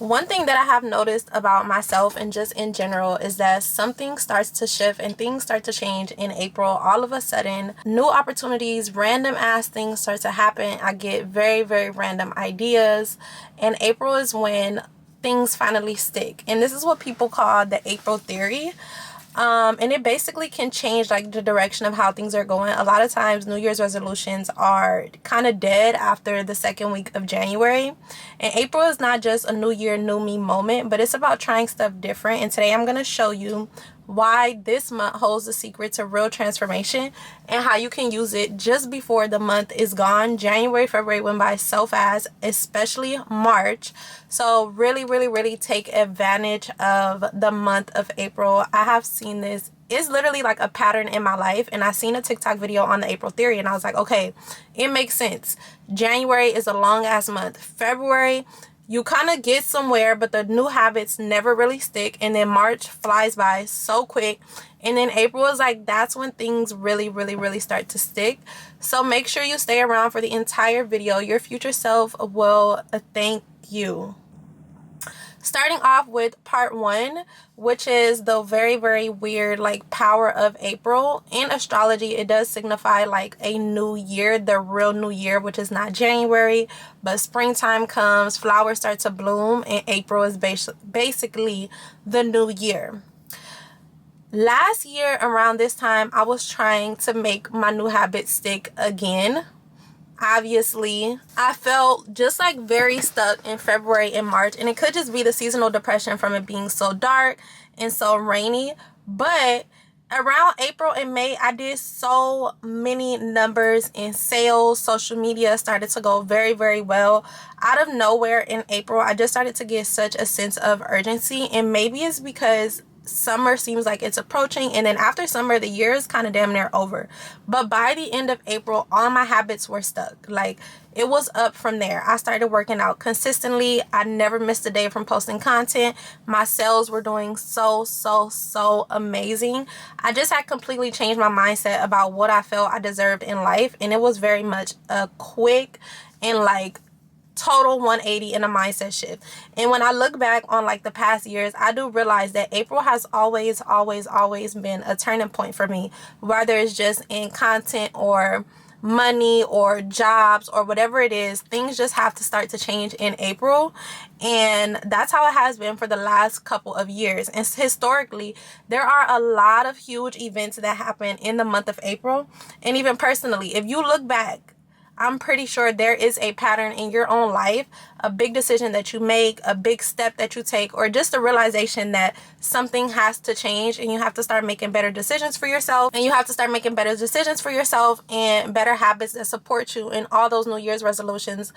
One thing that I have noticed about myself and just in general is that something starts to shift and things start to change in April. All of a sudden, new opportunities, random ass things start to happen. I get very, very random ideas. And April is when things finally stick. And this is what people call the April theory. And it basically can change like the direction of how things are going. A lot of times New Year's resolutions are kind of dead after the second week of January. And April is not just a new year, new me moment, but it's about trying stuff different. And today I'm going to show you why this month holds the secret to real transformation and how you can use it just before the month is gone. January, February went by so fast, especially March. So really, really, really take advantage of the month of April. I have seen this. It's literally like a pattern in my life, and I seen a TikTok video on the April theory and I was like, okay, it makes sense. January is a long ass month. February, you kind of get somewhere, but the new habits never really stick. And then March flies by so quick. And then April is like, that's when things really, really, really start to stick. So make sure you stay around for the entire video. Your future self will thank you. Starting off with part 1, which is the very, very weird like power of April. In astrology, it does signify like a new year, the real new year, which is not January, but springtime comes, flowers start to bloom, and April is basically the new year. Last year around this time, I was trying to make my new habits stick again. Obviously, I felt just like very stuck in February and March, and it could just be the seasonal depression from it being so dark and so rainy. But around April and May, I did so many numbers in sales. Social media started to go very, very well. Out of nowhere in April, I just started to get such a sense of urgency, and maybe it's because summer seems like it's approaching, and then after summer the year is kind of damn near over. But by the end of April, all my habits were stuck. Like, it was up from there. I started working out consistently. I never missed a day from posting content. My sales were doing so amazing. I just had completely changed my mindset about what I felt I deserved in life, and it was very much a quick and like total 180 in a mindset shift. And when I look back on like the past years, I do realize that April has always been a turning point for me, whether it's just in content or money or jobs or whatever it is. Things just have to start to change in April, and that's how it has been for the last couple of years. And historically, there are a lot of huge events that happen in the month of April. And even personally, if you look back, I'm pretty sure there is a pattern in your own life, a big decision that you make, a big step that you take, or just a realization that something has to change and you have to start making better decisions for yourself. And you have to start making better decisions for yourself and better habits that support you in all those New Year's resolutions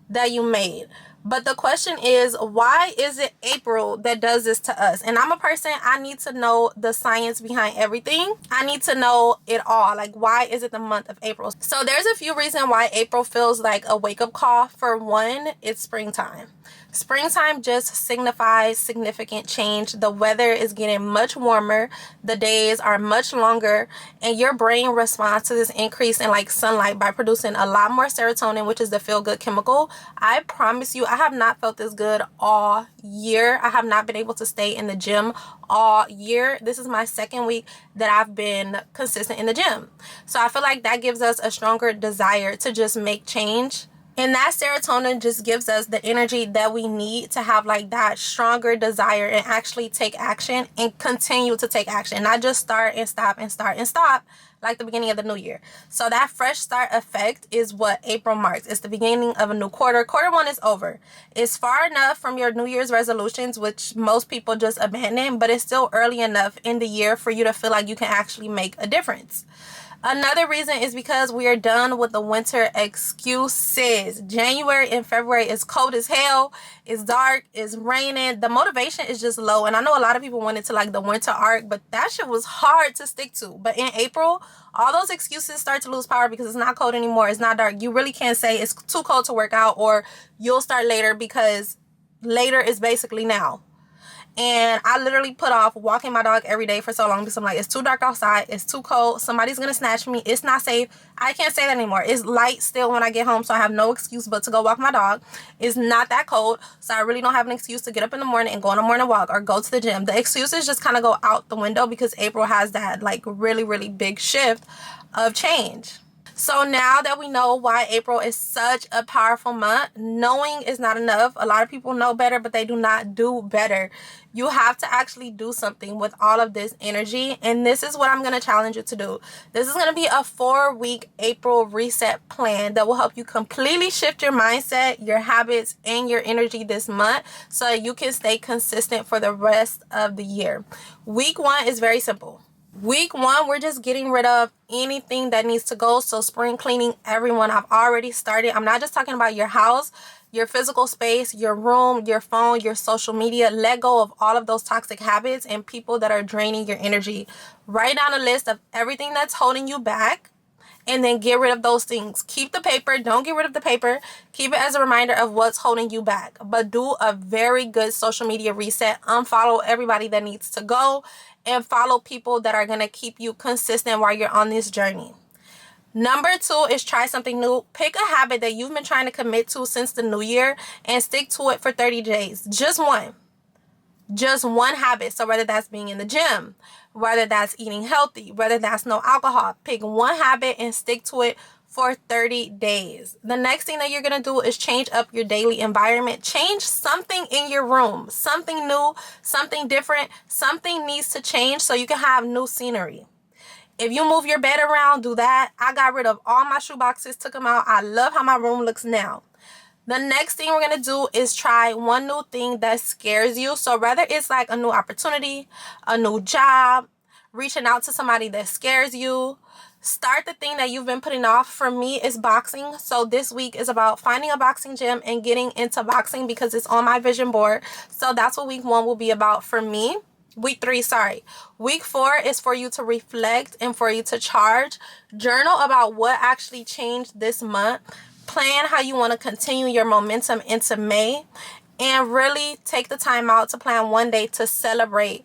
that you made. But the question is, why is it April that does this to us? And I'm a person, I need to know the science behind everything. I need to know it all. Like, why is it the month of April? So there's a few reasons why April feels like a wake-up call. For one, it's springtime. Springtime just signifies significant change. The weather is getting much warmer, the days are much longer, and your brain responds to this increase in like sunlight by producing a lot more serotonin, which is the feel-good chemical. I promise you, I have not felt this good all year. I have not been able to stay in the gym all year. This is my second week that I've been consistent in the gym. So I feel like that gives us a stronger desire to just make change. And that serotonin just gives us the energy that we need to have like that stronger desire and actually take action and continue to take action. Not just start and stop and start and stop like the beginning of the new year. So that fresh start effect is what April marks. It's the beginning of a new quarter. Quarter 1 is over. It's far enough from your New Year's resolutions, which most people just abandon, but it's still early enough in the year for you to feel like you can actually make a difference. Another reason is because we are done with the winter excuses. January and February is cold as hell. It's dark. It's raining. The motivation is just low. And I know a lot of people went into like the winter arc, but that shit was hard to stick to. But in April, all those excuses start to lose power because it's not cold anymore. It's not dark. You really can't say it's too cold to work out or you'll start later because later is basically now. And I literally put off walking my dog every day for so long because I'm like, it's too dark outside, it's too cold, somebody's gonna snatch me, it's not safe. I can't say that anymore. It's light still when I get home, so I have no excuse but to go walk my dog. It's not that cold, so I really don't have an excuse to get up in the morning and go on a morning walk or go to the gym. The excuses just kind of go out the window because April has that like really big shift of change. So now that we know why April is such a powerful month, knowing is not enough. A lot of people know better, but they do not do better. You have to actually do something with all of this energy, and this is what I'm going to challenge you to do. This is going to be a 4-week April reset plan that will help you completely shift your mindset, your habits, and your energy this month so that you can stay consistent for the rest of the year. Week 1 is very simple. Week 1, we're just getting rid of anything that needs to go. So spring cleaning, everyone, I've already started. I'm not just talking about your house, your physical space, your room, your phone, your social media. Let go of all of those toxic habits and people that are draining your energy. Write down a list of everything that's holding you back, and then get rid of those things. Keep the paper. Don't get rid of the paper. Keep it as a reminder of what's holding you back. But do a very good social media reset. Unfollow everybody that needs to go, and follow people that are going to keep you consistent while you're on this journey. Number 2 is try something new. Pick a habit that you've been trying to commit to since the new year and stick to it for 30 days. Just one habit. So whether that's being in the gym, whether that's eating healthy, whether that's no alcohol, pick one habit and stick to it for 30 days. The next thing that you're going to do is change up your daily environment. Change something in your room, something new, something different. Something needs to change so you can have new scenery. If you move your bed around, do that. I got rid of all my shoe boxes, took them out. I love how my room looks now. The next thing we're going to do is try one new thing that scares you. So whether it's like a new opportunity, a new job, reaching out to somebody that scares you, start the thing that you've been putting off. For me, it's boxing. So this week is about finding a boxing gym and getting into boxing because it's on my vision board. So that's what week 1 will be about for me. Week 3, sorry. Week 4 is for you to reflect and for you to charge. Journal about what actually changed this month. Plan how you want to continue your momentum into May. And really take the time out to plan one day to celebrate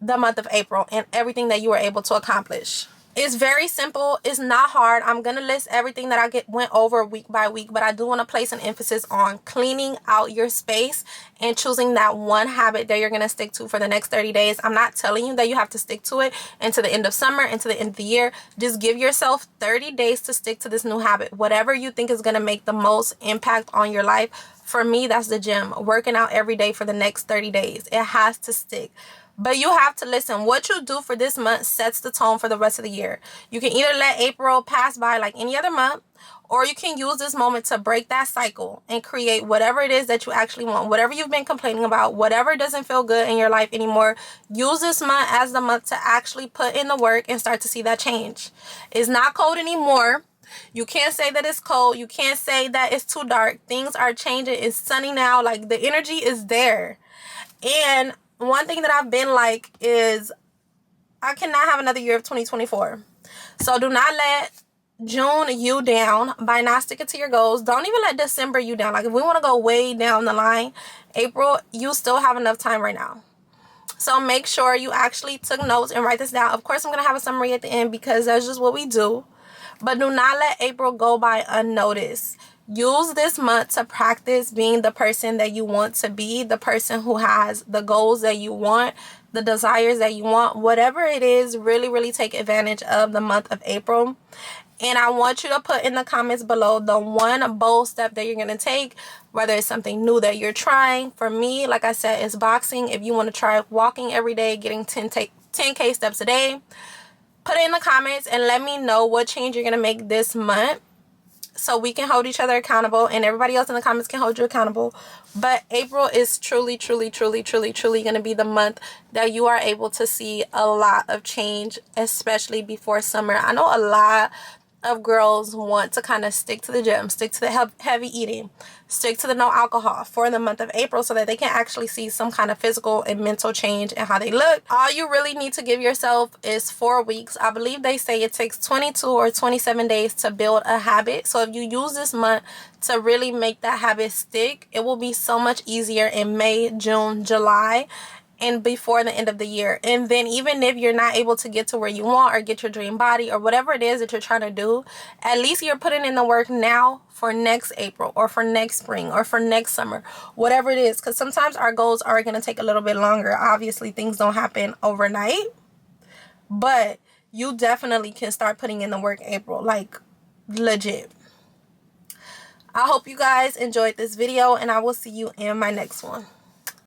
the month of April and everything that you were able to accomplish. It's very simple. It's not hard. I'm going to list everything that I went over week by week, but I do want to place an emphasis on cleaning out your space and choosing that one habit that you're going to stick to for the next 30 days. I'm not telling you that you have to stick to it until the end of summer, until the end of the year. Just give yourself 30 days to stick to this new habit. Whatever you think is going to make the most impact on your life. For me, that's the gym. Working out every day for the next 30 days. It has to stick. But you have to listen. What you do for this month sets the tone for the rest of the year. You can either let April pass by like any other month, or you can use this moment to break that cycle and create whatever it is that you actually want. Whatever you've been complaining about, whatever doesn't feel good in your life anymore, use this month as the month to actually put in the work and start to see that change. It's not cold anymore. You can't say that it's cold. You can't say that it's too dark. Things are changing. It's sunny now. Like, the energy is there. And one thing that I've been like is I cannot have another year of 2024. So do not let June you down by not sticking to your goals. Don't even let December you down. Like, if we want to go way down the line, April, you still have enough time right now. So make sure you actually took notes and write this down. Of course, I'm going to have a summary at the end because that's just what we do. But do not let April go by unnoticed. Use this month to practice being the person that you want to be, the person who has the goals that you want, the desires that you want. Whatever it is, really take advantage of the month of April. And I want you to put in the comments below the one bold step that you're going to take, whether it's something new that you're trying. For me, like I said, it's boxing. If you want to try walking every day, getting 10K steps a day, put it in the comments and let me know what change you're going to make this month, so we can hold each other accountable and everybody else in the comments can hold you accountable. But April is truly going to be the month that you are able to see a lot of change, especially before summer. I know a lot of girls want to kind of stick to the gym, stick to the heavy eating, stick to the no alcohol for the month of April so that they can actually see some kind of physical and mental change in how they look. All you really need to give yourself is 4 weeks. I believe they say it takes 22 or 27 days to build a habit. So if you use this month to really make that habit stick, it will be so much easier in May, June, July. and before the end of the year. And then even if you're not able to get to where you want or get your dream body or whatever it is that you're trying to do, at least you're putting in the work now for next April or for next spring or for next summer, whatever it is. Because sometimes our goals are going to take a little bit longer. Obviously, things don't happen overnight, but you definitely can start putting in the work April, like legit. I hope you guys enjoyed this video, and I will see you in my next one.